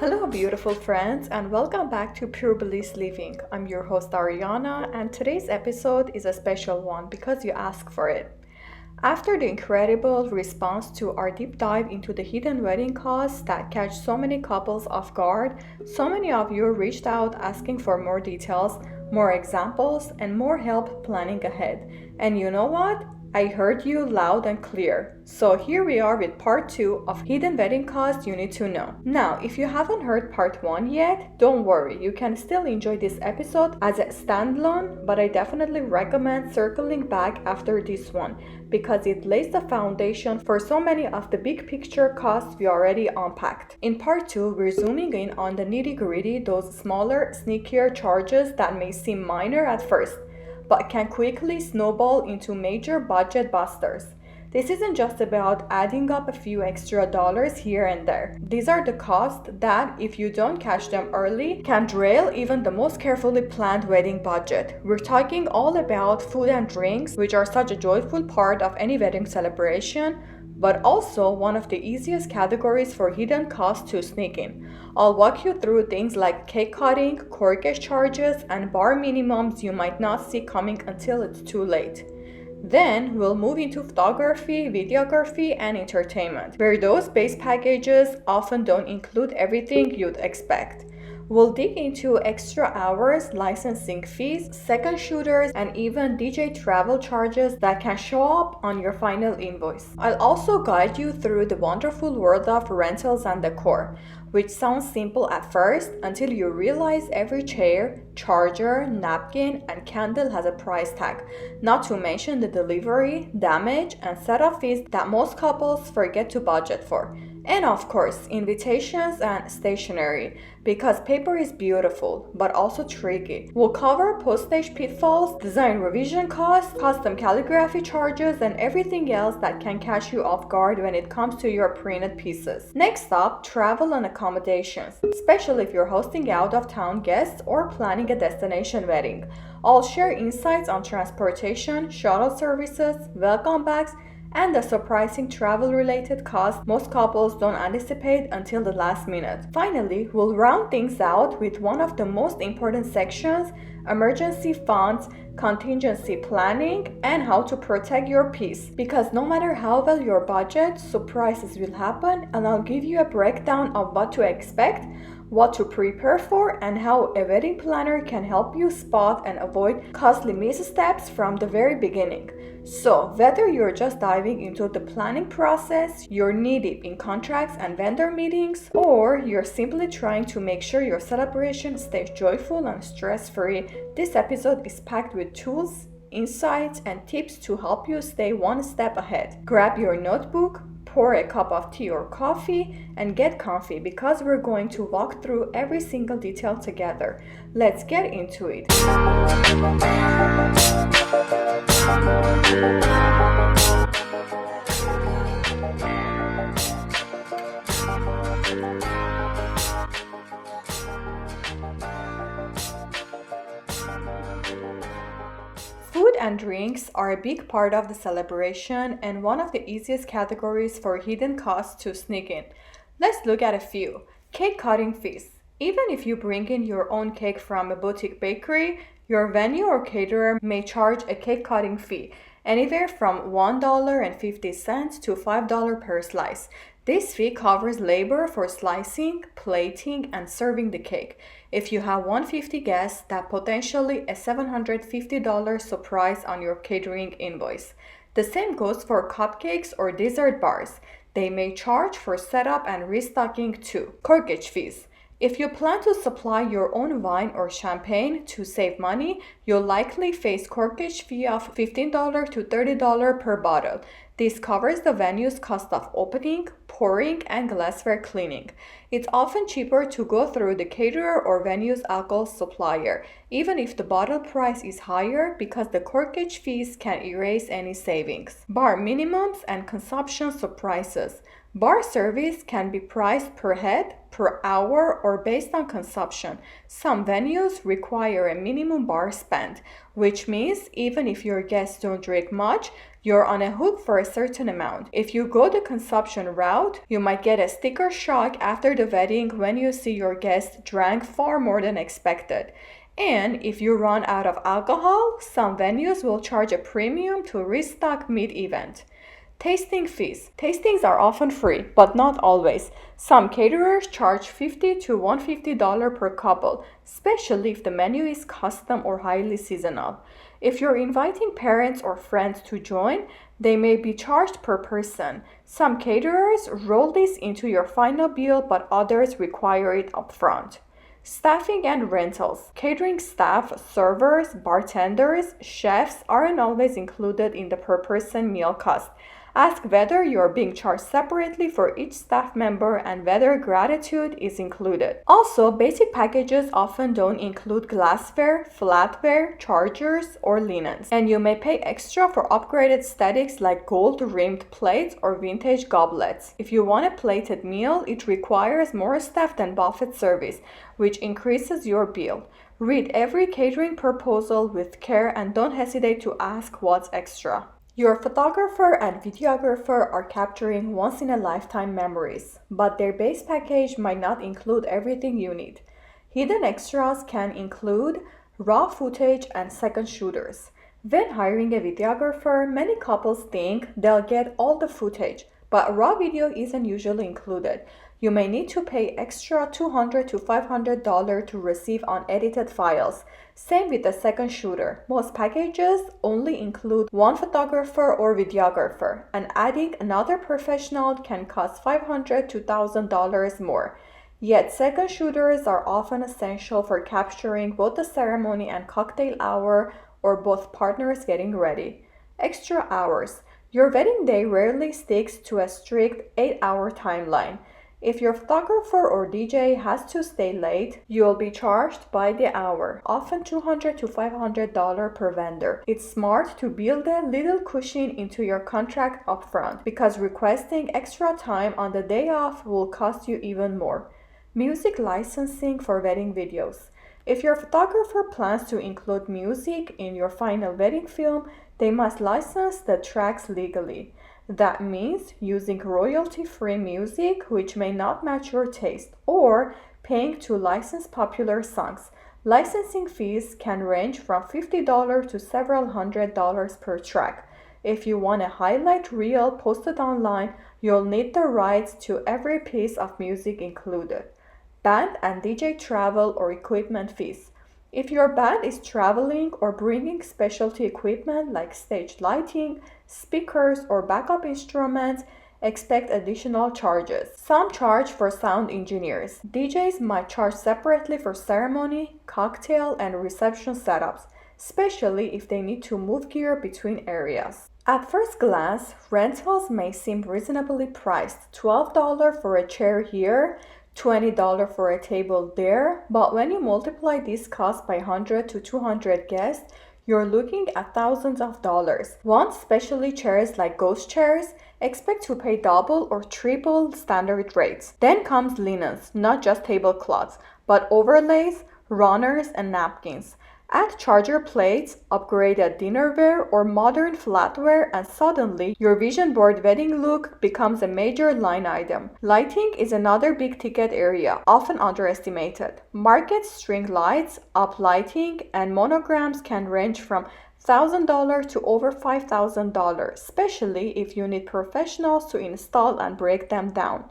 Hello, beautiful friends, and welcome back to Pure Bliss Living. I'm your host, Ariana, and today's episode is a special one because you asked for it. After the incredible response to our deep dive into the hidden wedding costs that catch so many couples off guard, so many of you reached out asking for more details, more examples, and more help planning ahead. And you know what? I heard you loud and clear. So here we are with part 2 of hidden wedding costs you need to know. Now, if you haven't heard part 1 yet, don't worry, you can still enjoy this episode as a standalone, but I definitely recommend circling back after this one because it lays the foundation for so many of the big picture costs we already unpacked. In part 2, we're zooming in on the nitty-gritty, those smaller, sneakier charges that may seem minor at first, but can quickly snowball into major budget busters. This isn't just about adding up a few extra dollars here and there. These are the costs that, if you don't catch them early, can derail even the most carefully planned wedding budget. We're talking all about food and drinks, which are such a joyful part of any wedding celebration, but also one of the easiest categories for hidden costs to sneak in. I'll walk you through things like cake cutting, corkage charges, and bar minimums you might not see coming until it's too late. Then we'll move into photography, videography, and entertainment, where those base packages often don't include everything you'd expect. We'll dig into extra hours, licensing fees, second shooters, and even DJ travel charges that can show up on your final invoice. I'll also guide you through the wonderful world of rentals and decor, which sounds simple at first until you realize every chair, charger, napkin, and candle has a price tag, not to mention the delivery, damage, and setup fees that most couples forget to budget for. And of course, invitations and stationery, because paper is beautiful, but also tricky. We'll cover postage pitfalls, design revision costs, custom calligraphy charges, and everything else that can catch you off guard when it comes to your printed pieces. Next up, travel and accommodations, especially if you're hosting out-of-town guests or planning a destination wedding. I'll share insights on transportation, shuttle services, welcome bags, and the surprising travel-related costs most couples don't anticipate until the last minute. Finally, we'll round things out with one of the most important sections: emergency funds, contingency planning, and how to protect your peace. Because no matter how well your budget, surprises will happen, and I'll give you a breakdown of what to expect, what to prepare for, and how a wedding planner can help you spot and avoid costly missteps from the very beginning. So, whether you're just diving into the planning process, you're knee-deep in contracts and vendor meetings, or you're simply trying to make sure your celebration stays joyful and stress-free, this episode is packed with tools, insights, and tips to help you stay one step ahead. Grab your notebook, pour a cup of tea or coffee, and get comfy because we're going to walk through every single detail together. Let's get into it. Food and drinks are a big part of the celebration and one of the easiest categories for hidden costs to sneak in. Let's look at a few. Cake cutting fees. Even if you bring in your own cake from a boutique bakery, your venue or caterer may charge a cake cutting fee, anywhere from $1.50 to $5 per slice. This fee covers labor for slicing, plating, and serving the cake. If you have 150 guests, that's potentially a $750 surprise on your catering invoice. The same goes for cupcakes or dessert bars. They may charge for setup and restocking too. Corkage fees. If you plan to supply your own wine or champagne to save money, you'll likely face corkage fee of $15 to $30 per bottle. This covers the venue's cost of opening, pouring, and glassware cleaning. It's often cheaper to go through the caterer or venue's alcohol supplier, even if the bottle price is higher, because the corkage fees can erase any savings. Bar minimums and consumption surprises. Bar service can be priced per head, per hour, or based on consumption. Some venues require a minimum bar spend, which means even if your guests don't drink much, you're on a hook for a certain amount. If you go the consumption route, you might get a sticker shock after the wedding when you see your guests drank far more than expected. And if you run out of alcohol, some venues will charge a premium to restock mid-event. Tasting fees. Tastings are often free, but not always. Some caterers charge $50 to $150 per couple, especially if the menu is custom or highly seasonal. If you're inviting parents or friends to join, they may be charged per person. Some caterers roll this into your final bill, but others require it upfront. Staffing and rentals. Catering staff, servers, bartenders, chefs aren't always included in the per person meal cost. Ask whether you're being charged separately for each staff member and whether gratitude is included. Also, basic packages often don't include glassware, flatware, chargers, or linens, and you may pay extra for upgraded aesthetics like gold-rimmed plates or vintage goblets. If you want a plated meal, it requires more staff than buffet service, which increases your bill. Read every catering proposal with care and don't hesitate to ask what's extra. Your photographer and videographer are capturing once-in-a-lifetime memories, but their base package might not include everything you need. Hidden extras can include raw footage and second shooters. When hiring a videographer, many couples think they'll get all the footage, but raw video isn't usually included. You may need to pay extra $200 to $500 to receive unedited files. Same with the second shooter. Most packages only include one photographer or videographer, and adding another professional can cost $500 to $1,000 more. Yet second shooters are often essential for capturing both the ceremony and cocktail hour or both partners getting ready. Extra hours. Your wedding day rarely sticks to a strict 8-hour timeline. If your photographer or DJ has to stay late, you'll be charged by the hour, often $200 to $500 per vendor. It's smart to build a little cushion into your contract upfront because requesting extra time on the day off will cost you even more. Music licensing for wedding videos. If your photographer plans to include music in your final wedding film, they must license the tracks legally. That means using royalty-free music which may not match your taste, or paying to license popular songs. Licensing fees can range from $50 to several $100s per track. If you want a highlight reel posted online, you'll need the rights to every piece of music included. Band and DJ travel or equipment fees. If your band is traveling or bringing specialty equipment like stage lighting, speakers, or backup instruments, expect additional charges. Some charge for sound engineers. DJs might charge separately for ceremony, cocktail, and reception setups, especially if they need to move gear between areas. At first glance, rentals may seem reasonably priced, $12 for a chair here, $20 for a table there, but when you multiply these costs by 100 to 200 guests, you're looking at thousands of dollars. Want specialty chairs like ghost chairs? Expect to pay double or triple standard rates. Then comes linens, not just tablecloths, but overlays, runners, and napkins. Add charger plates, upgraded dinnerware, or modern flatware, and suddenly your vision board wedding look becomes a major line item. Lighting is another big ticket area, often underestimated. Market string lights, up lighting, and monograms can range from $1,000 to over $5,000, especially if you need professionals to install and break them down.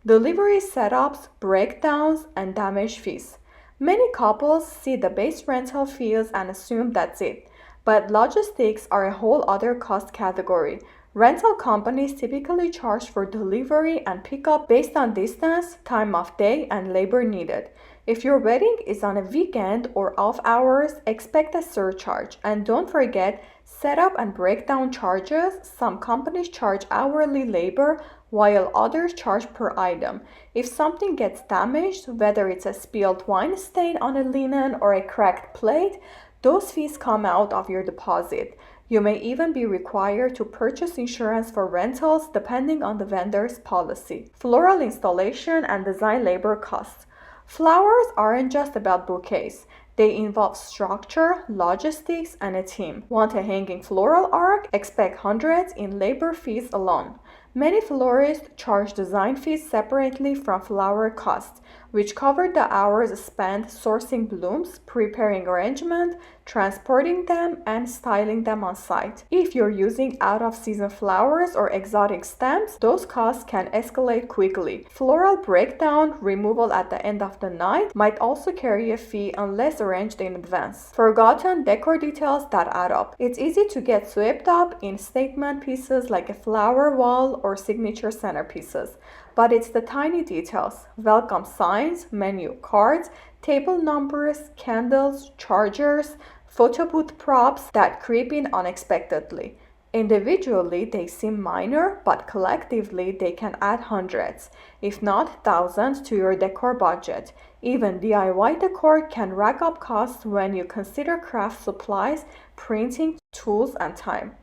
Delivery setups, breakdowns, and damage fees. Many couples see the base rental fees and assume that's it, but logistics are a whole other cost category. Rental companies typically charge for delivery and pickup based on distance, time of day, and labor needed. If your wedding is on a weekend or off hours, expect a surcharge. And don't forget setup and breakdown charges. Some companies charge hourly labor, while others charge per item. If something gets damaged, whether it's a spilled wine stain on a linen or a cracked plate, those fees come out of your deposit. You may even be required to purchase insurance for rentals depending on the vendor's policy. Floral installation and design labor costs. Flowers aren't just about bouquets. They involve structure, logistics, and a team. Want a hanging floral arc? Expect hundreds in labor fees alone. Many florists charge design fees separately from flower costs, which cover the hours spent sourcing blooms, preparing arrangement, transporting them, and styling them on site. If you're using out-of-season flowers or exotic stems, those costs can escalate quickly. Floral breakdown, removal at the end of the night, might also carry a fee unless arranged in advance. Forgotten decor details that add up. It's easy to get swept up in statement pieces like a flower wall or signature centerpieces. But it's the tiny details: welcome signs, menu cards, table numbers, candles, chargers, photo booth props that creep in unexpectedly. Individually, they seem minor, but collectively, they can add hundreds, if not thousands, to your decor budget. Even DIY decor can rack up costs when you consider craft supplies, printing, tools, and time.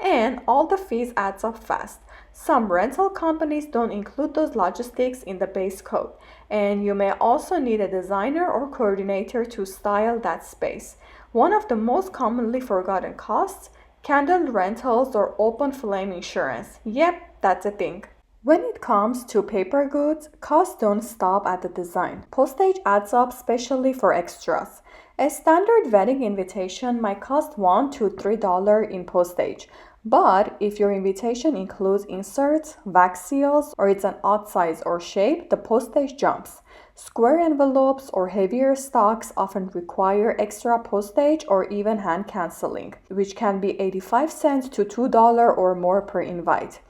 And all the fees adds up fast. Some rental companies don't include those logistics in the base code, and you may also need a designer or coordinator to style that space. One of the most commonly forgotten costs: candle rentals or open flame insurance. Yep, that's a thing. When it comes to paper goods, costs don't stop at the design. Postage adds up, especially for extras. A standard wedding invitation might cost $1 to $3 in postage. But if your invitation includes inserts, wax seals, or it's an odd size or shape, the postage jumps. Square envelopes or heavier stocks often require extra postage or even hand canceling, which can be 85 cents to $2 or more per invite.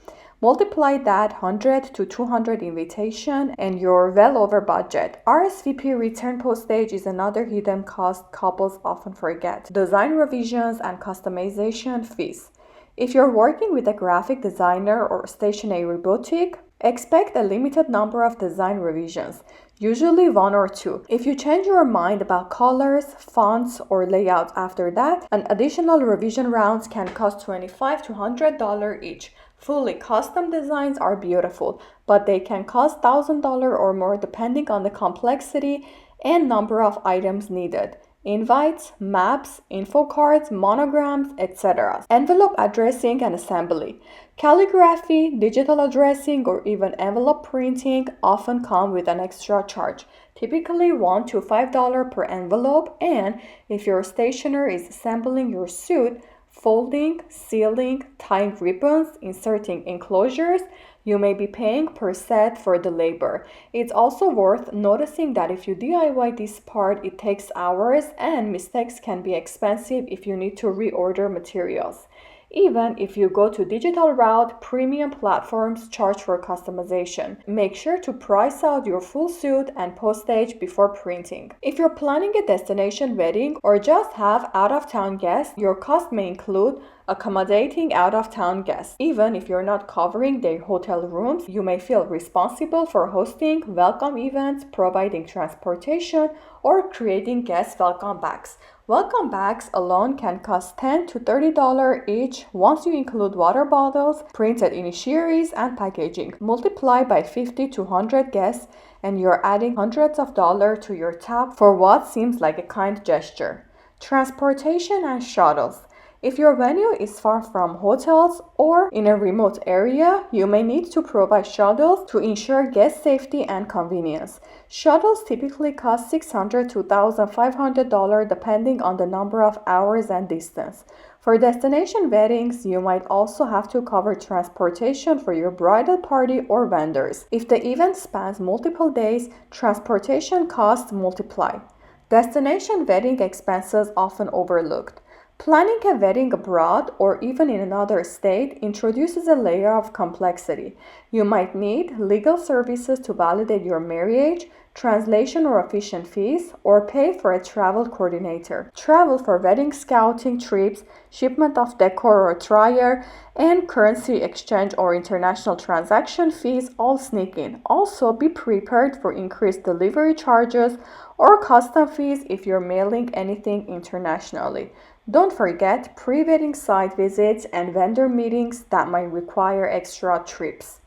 Multiply that 100 to 200 invitation and you're well over budget. RSVP return postage is another hidden cost couples often forget. Design revisions and customization fees. If you're working with a graphic designer or stationery boutique, expect a limited number of design revisions, usually 1 or 2. If you change your mind about colors, fonts, or layouts after that, an additional revision rounds can cost $25 to $100 each. Fully custom designs are beautiful, but they can cost $1,000 or more depending on the complexity and number of items needed. Invites, maps, info cards, monograms, etc. Envelope addressing and assembly. Calligraphy, digital addressing, or even envelope printing often come with an extra charge, typically $1 to $5 per envelope, and if your stationer is assembling your suit, folding, sealing, tying ribbons, inserting enclosures, you may be paying per set for the labor. It's also worth noticing that if you DIY this part, it takes hours and mistakes can be expensive if you need to reorder materials. Even if you go to digital route, premium platforms charge for customization. Make sure to price out your full suit and postage before printing. If you're planning a destination wedding or just have out-of-town guests, your cost may include accommodating out-of-town guests. Even if you're not covering their hotel rooms, you may feel responsible for hosting welcome events, providing transportation, or creating guest welcome bags. Welcome bags alone can cost $10 to $30 each once you include water bottles, printed initiaries, and packaging. Multiply by 50 to 100 guests and you're adding hundreds of dollars to your tab for what seems like a kind gesture. Transportation and shuttles. If your venue is far from hotels or in a remote area, you may need to provide shuttles to ensure guest safety and convenience. Shuttles typically cost $600 to $1,500 depending on the number of hours and distance. For destination weddings, you might also have to cover transportation for your bridal party or vendors. If the event spans multiple days, transportation costs multiply. Destination wedding expenses often overlooked. Planning a wedding abroad or even in another state introduces a layer of complexity. You might need legal services to validate your marriage, translation or officiant fees, or pay for a travel coordinator. Travel for wedding scouting trips, shipment of decor or attire, and currency exchange or international transaction fees all sneak in. Also, be prepared for increased delivery charges or custom fees if you're mailing anything internationally. Don't forget pre-wedding site visits and vendor meetings that might require extra trips.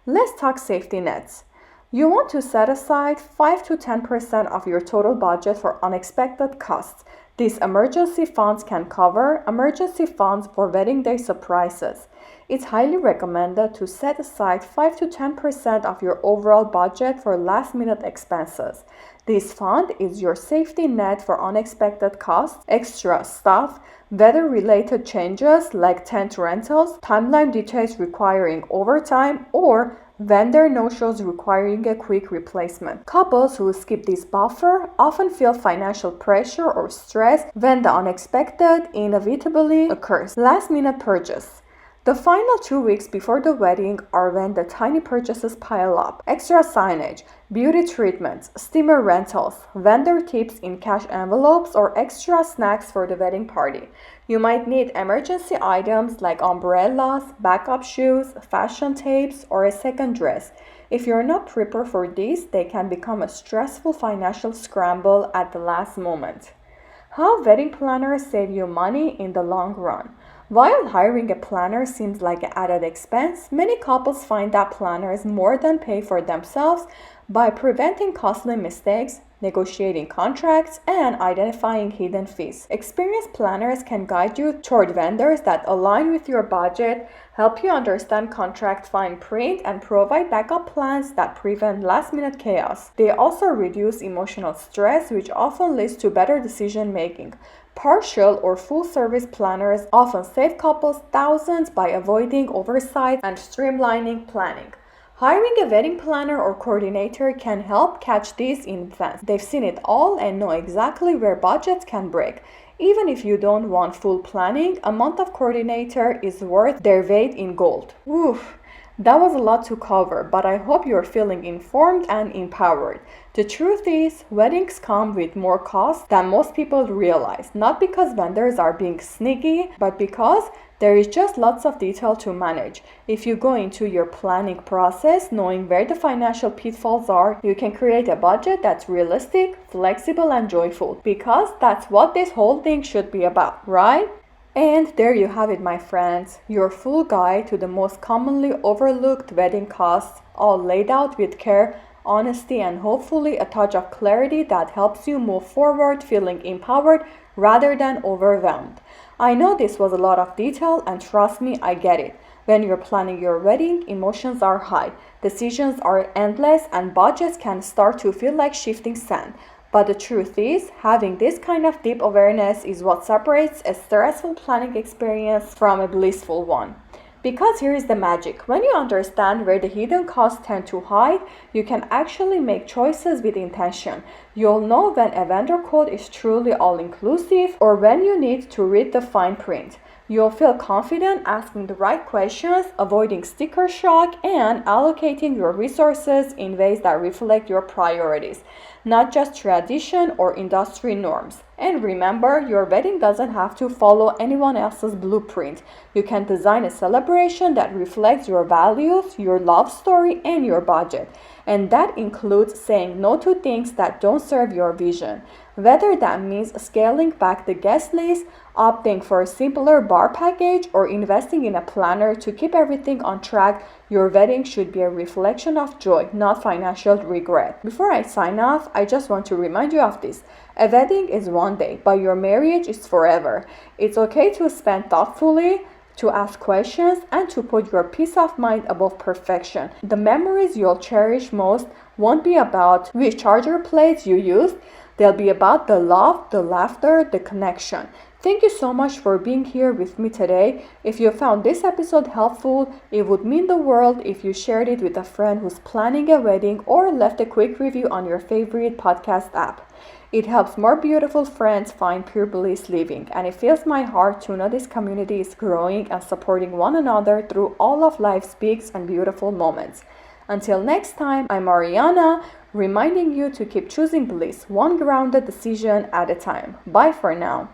Let's talk safety nets. You want to set aside 5 to 10% of your total budget for unexpected costs. These emergency funds can cover emergency funds for wedding day surprises. It's highly recommended to set aside 5 to 10% of your overall budget for last-minute expenses. This fund is your safety net for unexpected costs, extra stuff, weather-related changes like tent rentals, timeline details requiring overtime, or vendor no-shows requiring a quick replacement. Couples who skip this buffer often feel financial pressure or stress when the unexpected inevitably occurs. Last-minute purchase. The final 2 weeks before the wedding are when the tiny purchases pile up. Extra signage, beauty treatments, steamer rentals, vendor tips in cash envelopes, or extra snacks for the wedding party. You might need emergency items like umbrellas, backup shoes, fashion tapes, or a second dress. If you're not prepared for these, they can become a stressful financial scramble at the last moment. How wedding planners save you money in the long run. While hiring a planner seems like an added expense, many couples find that planners more than pay for themselves by preventing costly mistakes, negotiating contracts, and identifying hidden fees. Experienced planners can guide you toward vendors that align with your budget, help you understand contract fine print, and provide backup plans that prevent last-minute chaos. They also reduce emotional stress, which often leads to better decision making. Partial or full-service planners often save couples thousands by avoiding oversight and streamlining planning. Hiring a wedding planner or coordinator can help catch these in advance. They've seen it all and know exactly where budgets can break. Even if you don't want full planning, a month of coordinator is worth their weight in gold. Oof. That was a lot to cover, but I hope you're feeling informed and empowered. The truth is, weddings come with more costs than most people realize, not because vendors are being sneaky, but because there is just lots of detail to manage. If you go into your planning process knowing where the financial pitfalls are, you can create a budget that's realistic, flexible, and joyful, because that's what this whole thing should be about, right? And there you have it, my friends, your full guide to the most commonly overlooked wedding costs, all laid out with care, honesty, and hopefully a touch of clarity that helps you move forward feeling empowered rather than overwhelmed. I know this was a lot of detail, and trust me, I get it. When you're planning your wedding, emotions are high, decisions are endless, and budgets can start to feel like shifting sand. But the truth is, having this kind of deep awareness is what separates a stressful planning experience from a blissful one. Because here is the magic. When you understand where the hidden costs tend to hide, you can actually make choices with intention. You'll know when a vendor quote is truly all-inclusive or when you need to read the fine print. You'll feel confident asking the right questions, avoiding sticker shock, and allocating your resources in ways that reflect your priorities, not just tradition or industry norms. And remember, your wedding doesn't have to follow anyone else's blueprint. You can design a celebration that reflects your values, your love story, and your budget. And that includes saying no to things that don't serve your vision. Whether that means scaling back the guest list, opting for a simpler bar package, or investing in a planner to keep everything on track, your wedding should be a reflection of joy, not financial regret. Before I sign off, I just want to remind you of this. A wedding is one day, but your marriage is forever. It's okay to spend thoughtfully, to ask questions, and to put your peace of mind above perfection. The memories you'll cherish most won't be about which charger plates you used. They'll be about the love, the laughter, the connection. Thank you so much for being here with me today. If you found this episode helpful, it would mean the world if you shared it with a friend who's planning a wedding or left a quick review on your favorite podcast app. It helps more beautiful friends find Pure Bliss Living, and it fills my heart to know this community is growing and supporting one another through all of life's big and beautiful moments. Until next time, I'm Ariana, reminding you to keep choosing bliss, one grounded decision at a time. Bye for now.